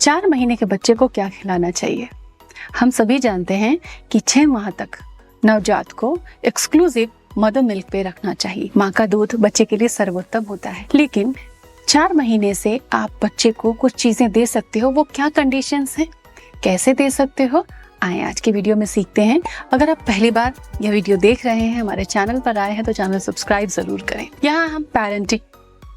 4 महीने के बच्चे को क्या खिलाना चाहिए? हम सभी जानते हैं कि 6 माह तक नवजात को एक्सक्लूसिव मदर मिल्क पे रखना चाहिए। माँ का दूध बच्चे के लिए सर्वोत्तम होता है, लेकिन 4 महीने से आप बच्चे को कुछ चीजें दे सकते हो। वो क्या कंडीशंस हैं, कैसे दे सकते हो, आए आज की वीडियो में सीखते हैं। अगर आप पहली बार यह वीडियो देख रहे हैं, हमारे चैनल पर आए हैं, तो चैनल सब्सक्राइब जरूर करें। यहाँ हम parenting,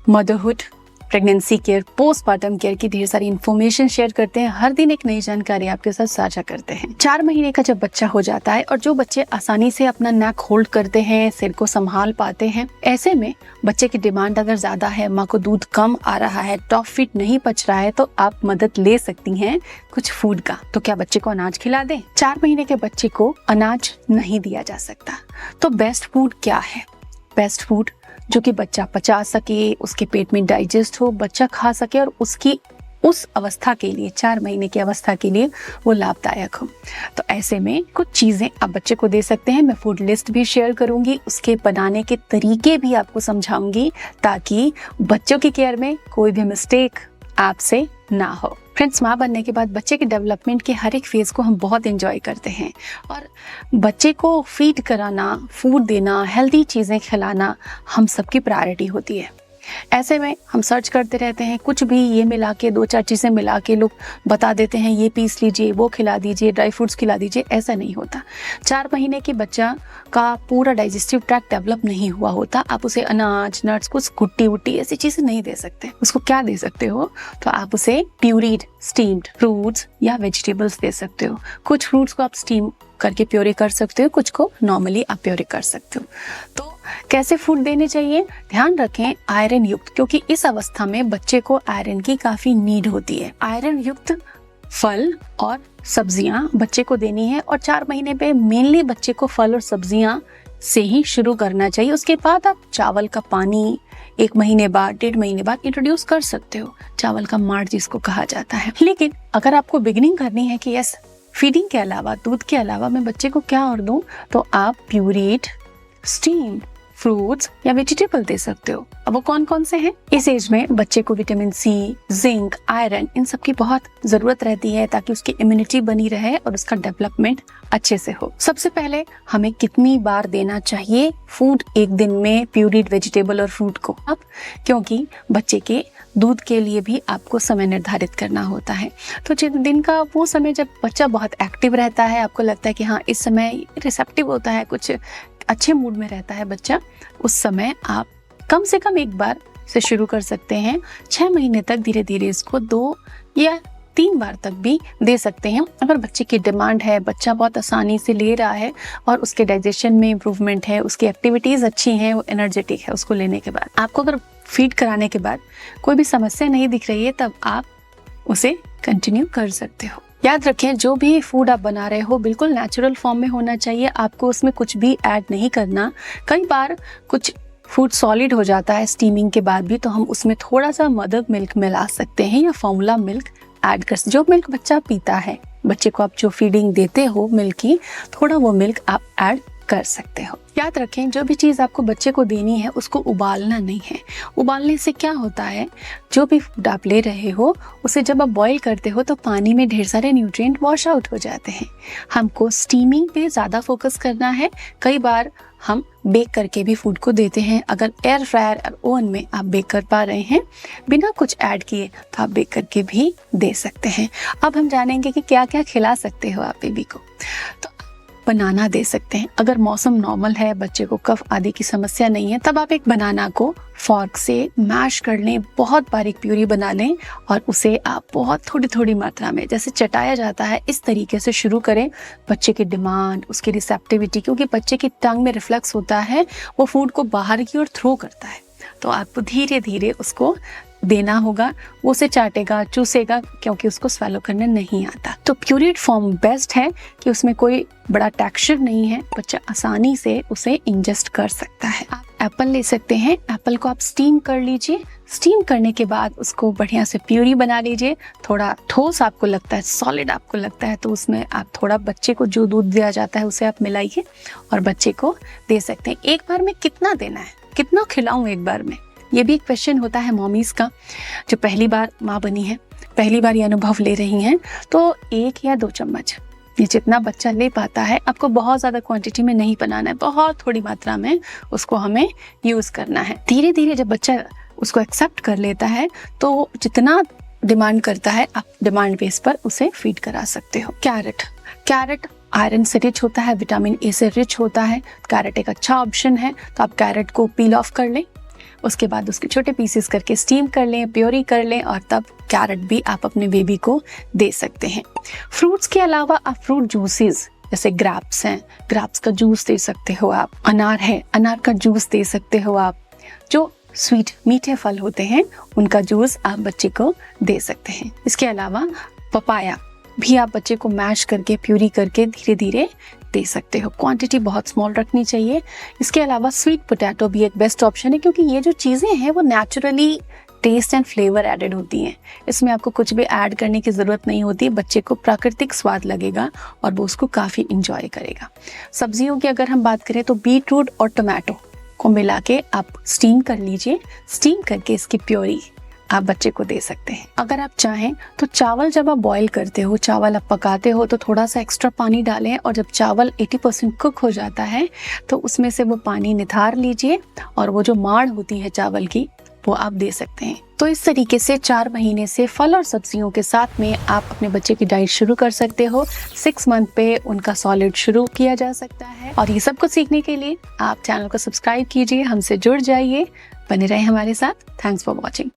motherhood, pregnancy care, postpartum care की ढेर सारी इन्फॉर्मेशन शेयर करते हैं। हर दिन एक नई जानकारी आपके साथ साझा करते हैं। 4 महीने का जब बच्चा हो जाता है और जो बच्चे आसानी से अपना नेक होल्ड करते हैं, सिर को संभाल पाते हैं, ऐसे में बच्चे की डिमांड अगर ज्यादा है, माँ को दूध कम आ रहा है, टॉप फीड नहीं पच रहा है, तो आप मदद ले सकती हैं कुछ फूड का। तो क्या बच्चे को अनाज खिला दें? 4 महीने के बच्चे को अनाज नहीं दिया जा सकता। तो बेस्ट फूड क्या है? बेस्ट फूड जो कि बच्चा पचा सके, उसके पेट में डाइजेस्ट हो, बच्चा खा सके और उसकी उस अवस्था के लिए, 4 महीने की अवस्था के लिए वो लाभदायक हो। तो ऐसे में कुछ चीज़ें आप बच्चे को दे सकते हैं। मैं फूड लिस्ट भी शेयर करूंगी, उसके बनाने के तरीके भी आपको समझाऊंगी, ताकि बच्चों की केयर में कोई भी मिस्टेक आपसे ना हो। फ्रेंड्स, माँ बनने के बाद बच्चे के डेवलपमेंट के हर एक फेज़ को हम बहुत एंजॉय करते हैं और बच्चे को फीड कराना, फूड देना, हेल्दी चीज़ें खिलाना हम सबकी प्रायोरिटी होती है। ऐसे में हम सर्च करते रहते हैं, कुछ भी ये मिला के 2-4 चीज़ें मिला के लोग बता देते हैं, ये पीस लीजिए, वो खिला दीजिए, ड्राई फ्रूट्स खिला दीजिए। ऐसा नहीं होता। 4 महीने के बच्चा का पूरा डाइजेस्टिव ट्रैक्ट डेवलप नहीं हुआ होता। आप उसे अनाज, नट्स, कुछ गुट्टी वुट्टी ऐसी चीज़ें नहीं दे सकते। उसको क्या दे सकते हो? तो आप उसे प्यूरीड, स्टीम्ड फ्रूट्स या वेजिटेबल्स दे सकते हो। कुछ फ्रूट्स को आप स्टीम करके प्योरी कर सकते हो, कुछ को नॉर्मली आप प्योरी कर सकते हो। तो कैसे फूड देने चाहिए? ध्यान रखें आयरन युक्त, क्योंकि इस अवस्था में बच्चे को आयरन की काफी नीड होती है। आयरन युक्त फल और सब्जियां बच्चे को देनी है और 4 महीने पे मेनली बच्चे को फल और सब्जियां से ही शुरू करना चाहिए। उसके बाद आप चावल का पानी 1 महीने बाद, 1.5 महीने बाद इंट्रोड्यूस कर सकते हो, चावल का मार्ट जिसको कहा जाता है। लेकिन अगर आपको बिगिनिंग करनी है कि यस, फीडिंग के अलावा, दूध के अलावा मैं बच्चे को क्या और दूं, तो आप प्यूरीड, स्टीम्ड फ्रूट्स या वेजिटेबल दे सकते हो। अब वो कौन कौन से हैं? इस एज में बच्चे को विटामिन सी, जिंक, आयरन, इन सब की बहुत जरूरत रहती है, ताकि उसकी इम्यूनिटी बनी रहे और उसका डेवलपमेंट अच्छे से हो। सबसे पहले हमें कितनी बार देना चाहिए फूड एक दिन में, प्यूरीड वेजिटेबल और फ्रूट को? अब क्योंकि बच्चे के दूध के लिए भी आपको समय निर्धारित करना होता है। तो दिन का वो समय जब बच्चा बहुत एक्टिव रहता है, आपको लगता है कि हाँ इस समय रिसेप्टिव होता है, कुछ अच्छे मूड में रहता है बच्चा, उस समय आप कम से कम 1 बार से शुरू कर सकते हैं। 6 महीने तक धीरे धीरे इसको 2 या 3 बार तक भी दे सकते हैं। अगर बच्चे की डिमांड है, बच्चा बहुत आसानी से ले रहा है और उसके डाइजेशन में इम्प्रूवमेंट है, उसकी एक्टिविटीज़ अच्छी हैं, वो एनर्जेटिक है, उसको लेने के बाद, आपको अगर फीड कराने के बाद कोई भी समस्या नहीं दिख रही है, तब आप उसे कंटिन्यू कर सकते हो। याद रखें, जो भी फूड आप बना रहे हो बिल्कुल नेचुरल फॉर्म में होना चाहिए। आपको उसमें कुछ भी ऐड नहीं करना। कई बार कुछ फूड सॉलिड हो जाता है स्टीमिंग के बाद भी, तो हम उसमें थोड़ा सा मदर मिल्क मिला सकते हैं या फॉर्मूला मिल्क ऐड कर सकते। जो मिल्क बच्चा पीता है, बच्चे को आप जो फीडिंग देते हो मिल्क की, थोड़ा वो मिल्क आप ऐड कर सकते हो। याद रखें, जो भी चीज़ आपको बच्चे को देनी है उसको उबालना नहीं है। उबालने से क्या होता है, जो भी फूड आप ले रहे हो उसे जब आप बॉईल करते हो तो पानी में ढेर सारे न्यूट्रिएंट वॉश आउट हो जाते हैं। हमको स्टीमिंग पे ज़्यादा फोकस करना है। कई बार हम बेक करके भी फूड को देते हैं। अगर एयर फ्रायर और ओवन में आप बेक कर पा रहे हैं बिना कुछ ऐड किए, तो आप बेक करके भी दे सकते हैं। अब हम जानेंगे कि क्या क्या खिला सकते हो आप बेबी को। तो बनाना दे सकते हैं। अगर मौसम नॉर्मल है, बच्चे को कफ आदि की समस्या नहीं है, तब आप एक बनाना को फॉर्क से मैश कर लें, बहुत बारीक प्यूरी बना लें और उसे आप बहुत थोड़ी थोड़ी मात्रा में, जैसे चटाया जाता है, इस तरीके से शुरू करें। बच्चे की डिमांड, उसकी रिसेप्टिविटी, क्योंकि बच्चे की टंग में रिफ्लक्स होता है, वो फूड को बाहर की ओर थ्रो करता है, तो आपको धीरे धीरे उसको देना होगा। वो उसे चाटेगा, चूसेगा, क्योंकि उसको स्वेलो करने नहीं आता। तो प्यूरीड फॉर्म बेस्ट है कि उसमें कोई बड़ा टेक्सचर नहीं है, बच्चा आसानी से उसे इंजेस्ट कर सकता है। आप एप्पल ले सकते हैं। एप्पल को आप स्टीम कर लीजिए। स्टीम करने के बाद उसको बढ़िया से प्यूरी बना लीजिए। थोड़ा ठोस आपको लगता है, सॉलिड आपको लगता है, तो उसमें आप थोड़ा बच्चे को जो दूध दिया जाता है उसे आप मिलाइए और बच्चे को दे सकते हैं। एक बार में कितना देना है, कितना खिलाऊं एक बार में, ये भी एक क्वेश्चन होता है मॉमीज का जो पहली बार माँ बनी है। पहली बार ये अनुभव ले रही हैं तो 1 या 2 चम्मच, ये जितना बच्चा ले पाता है, आपको बहुत ज़्यादा क्वांटिटी में नहीं बनाना है, बहुत थोड़ी मात्रा में उसको हमें यूज़ करना है। धीरे धीरे जब बच्चा उसको एक्सेप्ट कर लेता है तो जितना डिमांड करता है आप डिमांड बेस पर उसे फीड करा सकते हो। कैरेट आयरन से रिच होता है, विटामिन ए से रिच होता है। कैरेट एक अच्छा ऑप्शन है, तो आप कैरेट को पील ऑफ कर लें, उसके बाद उसके छोटे पीसेस करके स्टीम कर लें, प्योरी कर लें और तब कैरेट भी आप अपने बेबी को दे सकते हैं। फ्रूट्स के अलावा आप फ्रूट जूसेस जैसे ग्रेप्स हैं, ग्रेप्स का जूस दे सकते हो आप। अनार है, अनार का जूस दे सकते हो आप। जो स्वीट मीठे फल होते हैं उनका जूस आप बच्चे को दे सकते हैं। इसके अलावा पपाया भी आप बच्चे को मैश करके प्यूरी करके धीरे धीरे दे सकते हो। क्वांटिटी बहुत स्मॉल रखनी चाहिए। इसके अलावा स्वीट पोटैटो भी एक बेस्ट ऑप्शन है, क्योंकि ये जो चीज़ें हैं वो naturally taste and flavour added होती हैं। इसमें आपको कुछ भी ऐड करने की ज़रूरत नहीं होती, बच्चे को प्राकृतिक स्वाद लगेगा और वो उसको काफ़ी इंजॉय करेगा। सब्जियों की अगर हम बात करें तो बीटरूट और टमाटो को मिला के आप स्टीम कर लीजिए। स्टीम करके इसकी प्योरी आप बच्चे को दे सकते हैं। अगर आप चाहें तो चावल जब आप बॉईल करते हो, चावल आप पकाते हो तो थोड़ा सा एक्स्ट्रा पानी डालें और जब चावल 80% कुक हो जाता है तो उसमें से वो पानी निथार लीजिए और वो जो माड़ होती है चावल की वो आप दे सकते हैं। तो इस तरीके से 4 महीने से फल और सब्जियों के साथ में आप अपने बच्चे की डाइट शुरू कर सकते हो। 6 मंथ पे उनका सॉलिड शुरू किया जा सकता है। और ये सब कुछ सीखने के लिए आप चैनल को सब्सक्राइब कीजिए, हमसे जुड़ जाइए, बने रहे हमारे साथ। Thanks for watching.